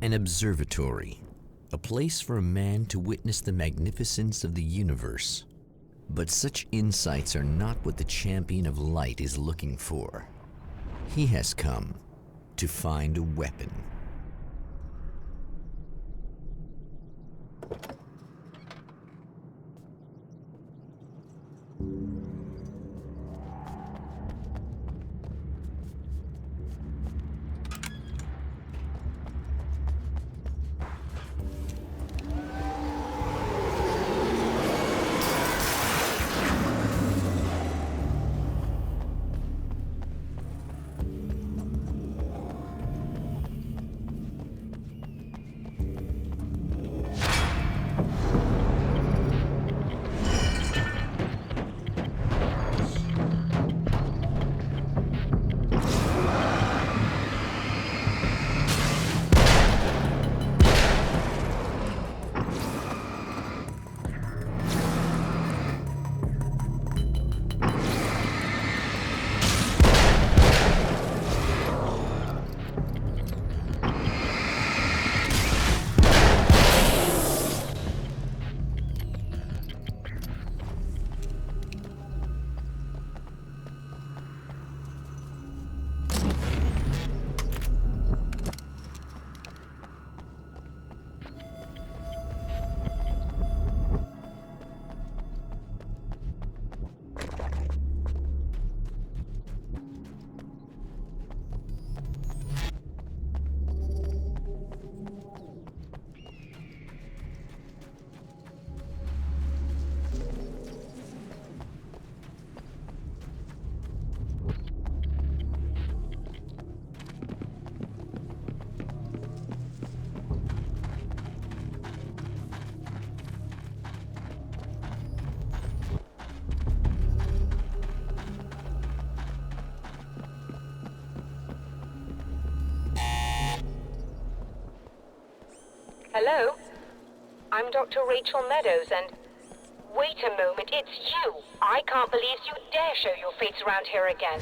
An observatory, a place for a man to witness the magnificence of the universe. But such insights are not what the champion of light is looking for. He has come to find a weapon. Hello? I'm Dr. Rachel Meadows, and... Wait a moment, it's you! I can't believe you dare show your face around here again.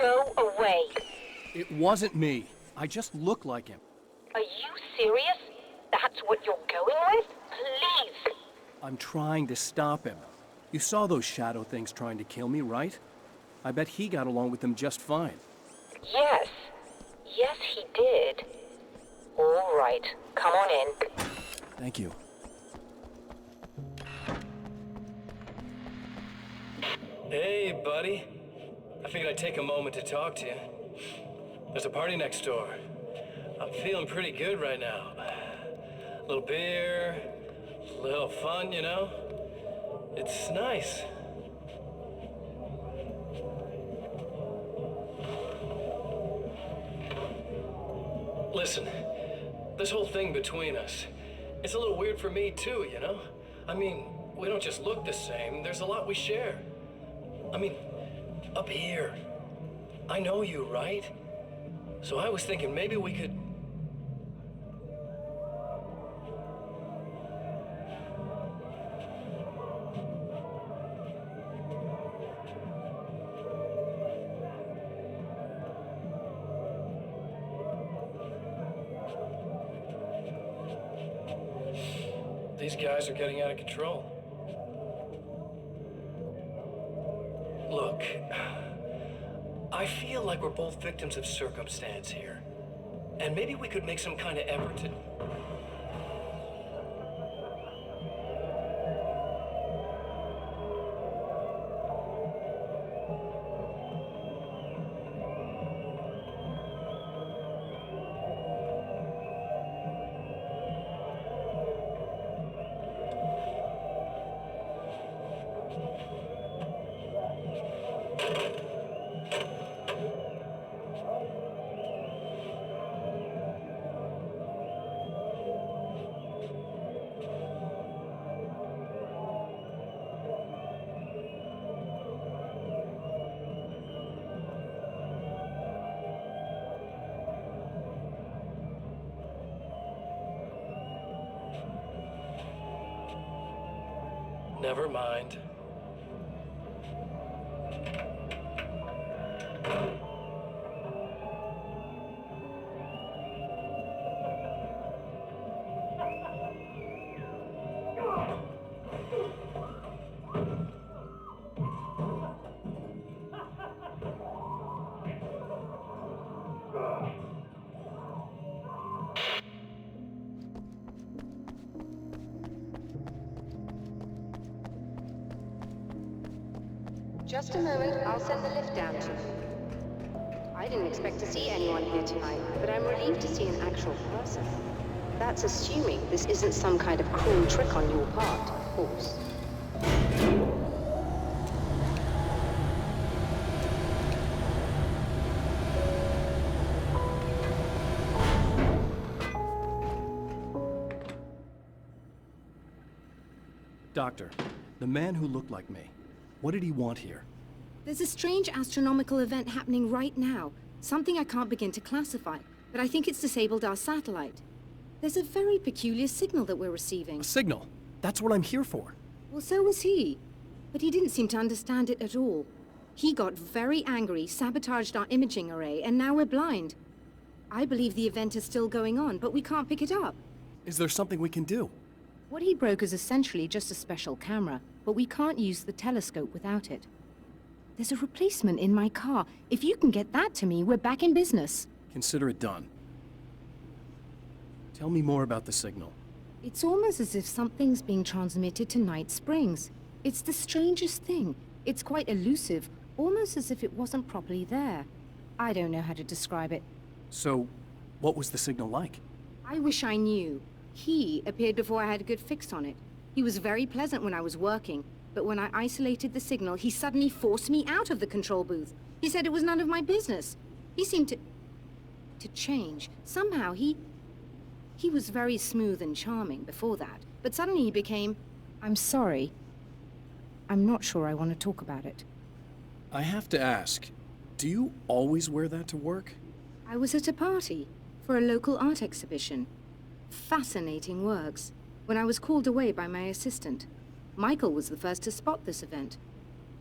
Go away. It wasn't me. I just look like him. Are you serious? That's what you're going with? Please! I'm trying to stop him. You saw those shadow things trying to kill me, right? I bet he got along with them just fine. Yes. Yes, he did. All right. Come on in. Thank you. Hey, buddy. I figured I'd take a moment to talk to you. There's a party next door. I'm feeling pretty good right now. A little beer, a little fun, you know? It's nice. Listen, this whole thing between us, it's a little weird for me too, you know? I mean, we don't just look the same, there's a lot we share. I mean, up here. I know you, right? So I was thinking maybe we could... These guys are getting out of control. Look, I feel like we're both victims of circumstance here. And maybe we could make some kind of effort to... Never mind. Just a moment, I'll send the lift down to you. I didn't expect to see anyone here tonight, but I'm relieved to see an actual person. That's assuming this isn't some kind of cruel trick on your part, of course. Doctor, the man who looked like me, what did he want here? There's a strange astronomical event happening right now. Something I can't begin to classify, but I think it's disabled our satellite. There's a very peculiar signal that we're receiving. A signal. That's what I'm here for. Well, so was he. But he didn't seem to understand it at all. He got very angry, sabotaged our imaging array, and now we're blind. I believe the event is still going on, but we can't pick it up. Is there something we can do? What he broke is essentially just a special camera, but we can't use the telescope without it. There's a replacement in my car. If you can get that to me, we're back in business. Consider it done. Tell me more about the signal. It's almost as if something's being transmitted to Night Springs. It's the strangest thing. It's quite elusive, almost as if it wasn't properly there. I don't know how to describe it. So, what was the signal like? I wish I knew. He appeared before I had a good fix on it. He was very pleasant when I was working, but when I isolated the signal, he suddenly forced me out of the control booth. He said it was none of my business. He seemed to change. Somehow he was very smooth and charming before that, but suddenly he became, I'm sorry. I'm not sure I want to talk about it. I have to ask, do you always wear that to work? I was at a party for a local art exhibition. Fascinating works. When I was called away by my assistant, Michael was the first to spot this event.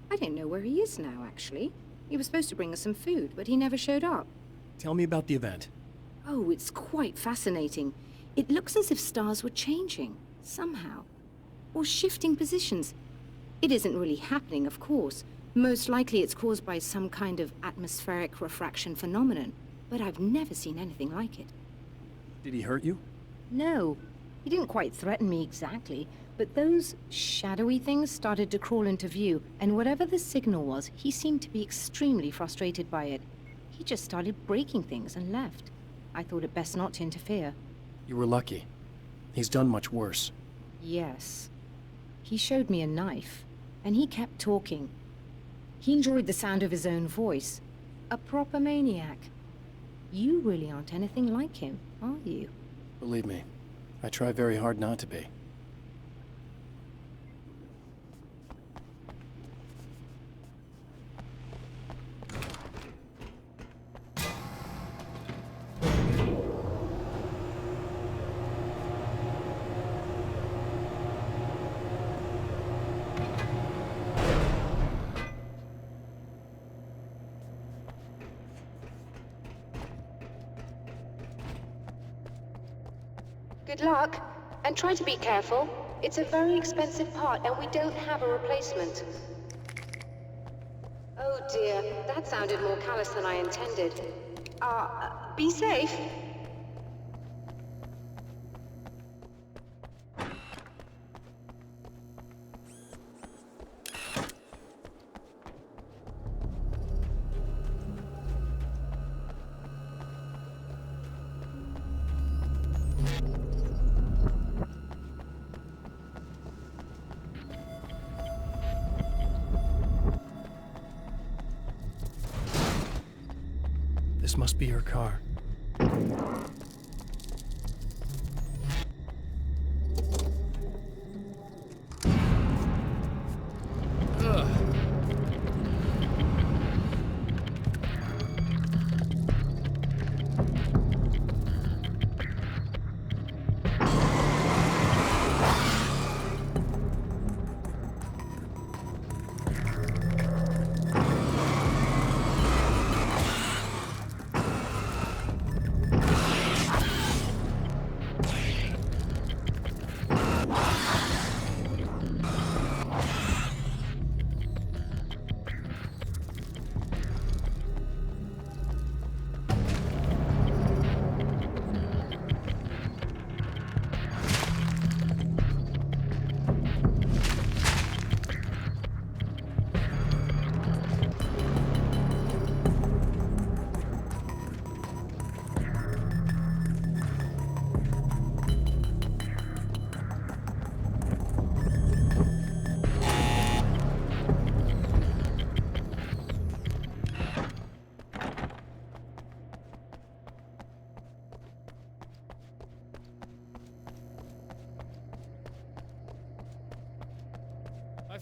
I don't know where he is now, actually. He was supposed to bring us some food, but he never showed up. Tell me about the event. Oh, it's quite fascinating. It looks as if stars were changing, somehow. Or shifting positions. It isn't really happening, of course. Most likely it's caused by some kind of atmospheric refraction phenomenon, but I've never seen anything like it. Did he hurt you? No, he didn't quite threaten me exactly, but those shadowy things started to crawl into view, and whatever the signal was, he seemed to be extremely frustrated by it. He just started breaking things and left. I thought it best not to interfere. You were lucky. He's done much worse. Yes. He showed me a knife, and he kept talking. He enjoyed the sound of his own voice. A proper maniac. You really aren't anything like him, are you? Believe me, I try very hard not to be. Good luck, and try to be careful. It's a very expensive part, and we don't have a replacement. Oh dear, that sounded more callous than I intended. Be safe. This must be her car.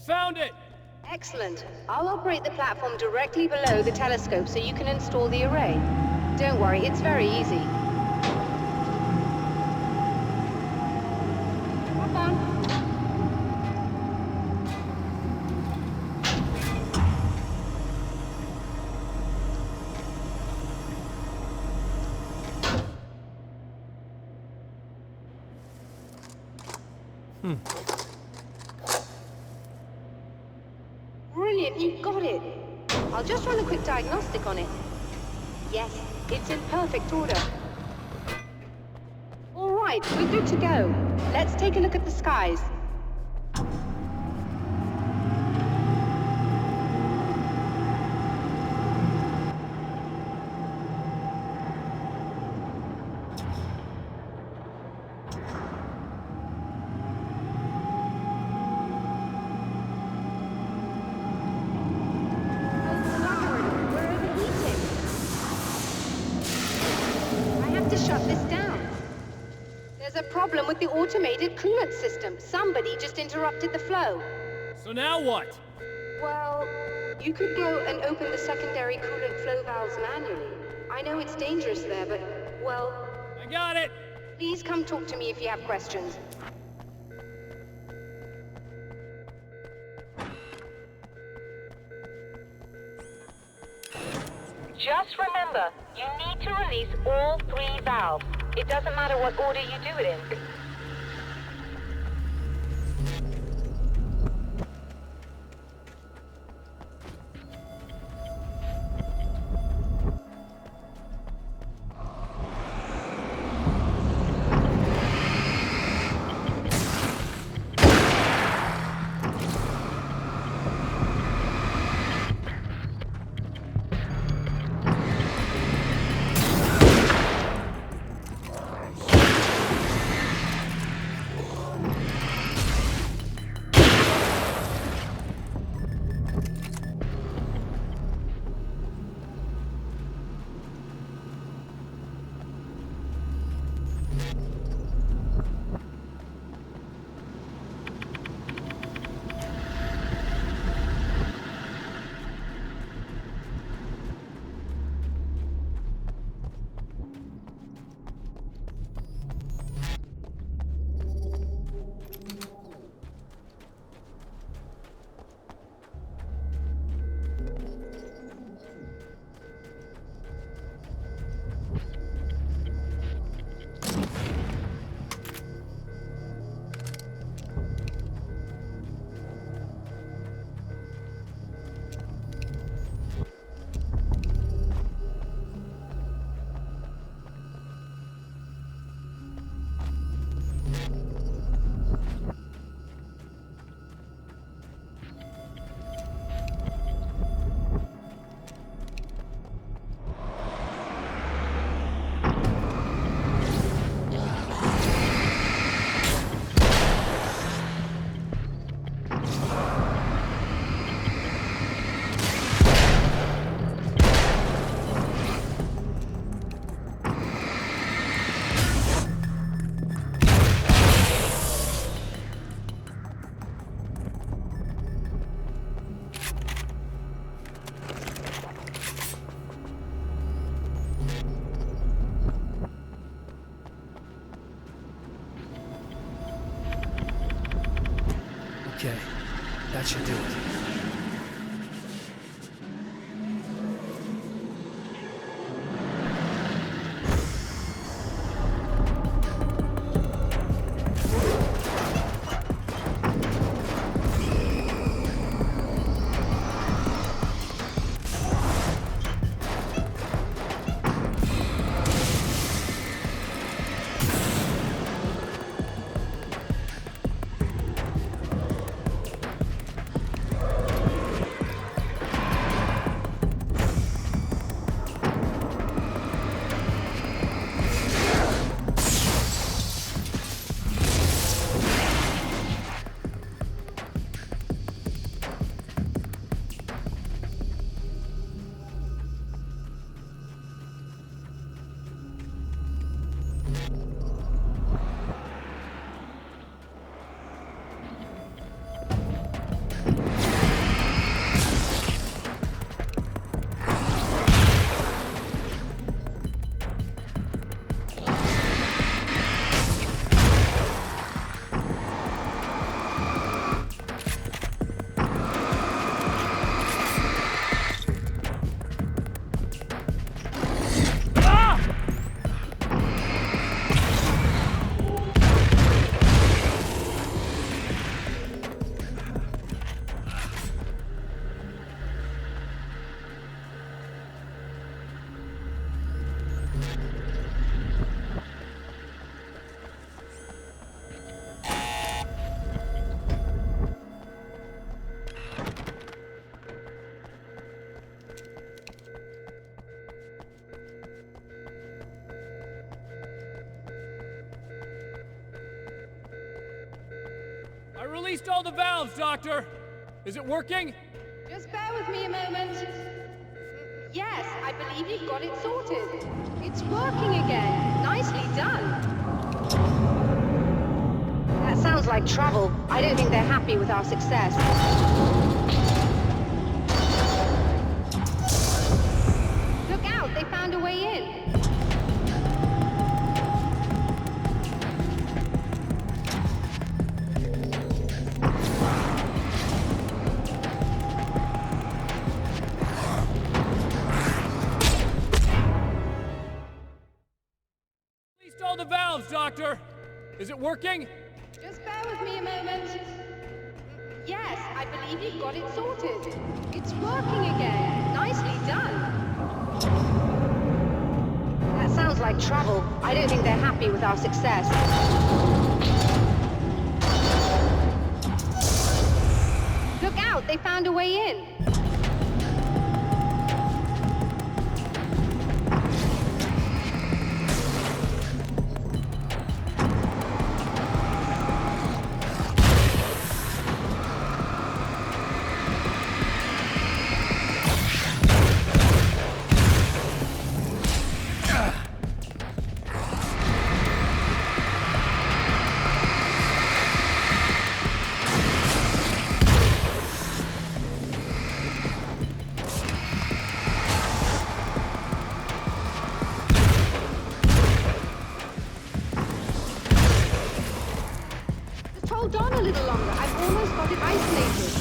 found it! Excellent. I'll operate the platform directly below the telescope so you can install the array. Don't worry, it's very easy. Have fun. Brilliant, you got it. I'll just run a quick diagnostic on it. Yes, it's in perfect order. All right, we're good to go. Let's take a look at the skies. Shut this down. There's a problem with the automated coolant system. Somebody just interrupted the flow. So now what? Well, you could go and open the secondary coolant flow valves manually. I know it's dangerous there, but, well... I got it! Please come talk to me if you have questions. Just remember, you need to release all 3 valves. It doesn't matter what order you do it in. Okay, that should do it. I released all the valves, Doctor! Is it working? Just bear with me a moment. Yes, I believe you've got it sorted. It's working again. Nicely done. That sounds like trouble. I don't think they're happy with our success. Look out, they found a way in. Released all the valves, Doctor! Is it working? Just bear with me a moment. Yes, I believe you've got it sorted. It's working again. Nicely done. That sounds like trouble. I don't think they're happy with our success. Look out, they found a way in. Hold on a little longer. I've almost got it isolated.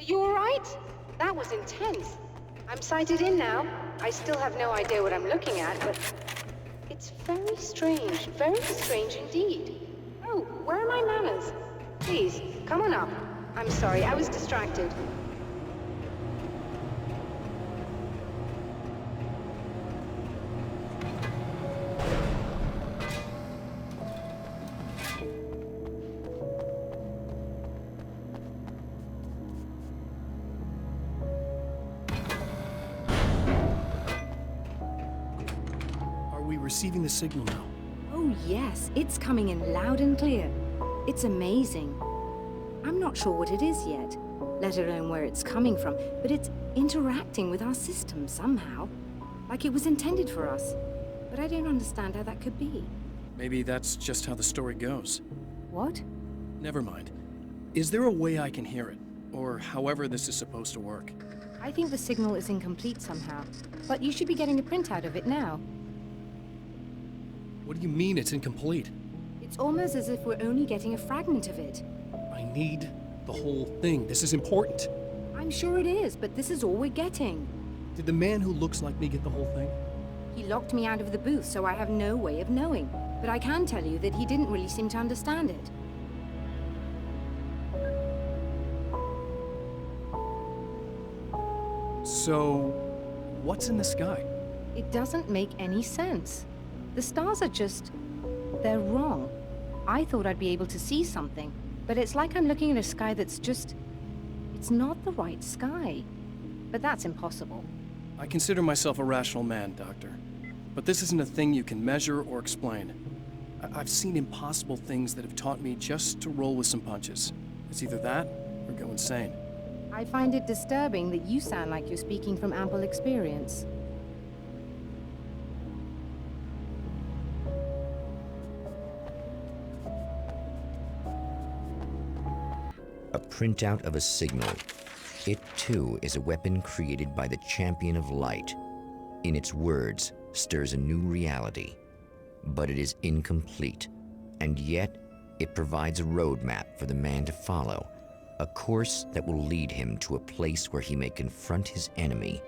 You all right? That was intense. I'm sighted in now. I still have no idea what I'm looking at, but it's very strange indeed. Oh, where are my manners? Please, come on up. I'm sorry, I was distracted. Receiving the signal now. Oh yes, it's coming in loud and clear. It's amazing. I'm not sure what it is yet, let alone where it's coming from, but it's interacting with our system somehow. Like it was intended for us. But I don't understand how that could be. Maybe that's just how the story goes. What? Never mind. Is there a way I can hear it? Or however this is supposed to work? I think the signal is incomplete somehow, but you should be getting a printout of it now. What do you mean it's incomplete? It's almost as if we're only getting a fragment of it. I need the whole thing. This is important. I'm sure it is, but this is all we're getting. Did the man who looks like me get the whole thing? He locked me out of the booth, so I have no way of knowing. But I can tell you that he didn't really seem to understand it. So, what's in the sky? It doesn't make any sense. The stars are just... they're wrong. I thought I'd be able to see something, but it's like I'm looking at a sky that's just... it's not the right sky. But that's impossible. I consider myself a rational man, Doctor. But this isn't a thing you can measure or explain. I've seen impossible things that have taught me just to roll with some punches. It's either that, or go insane. I find it disturbing that you sound like you're speaking from ample experience. a printout of a signal. It too is a weapon created by the Champion of Light. In its words, stirs a new reality. But it is incomplete, and yet it provides a roadmap for the man to follow, a course that will lead him to a place where he may confront his enemy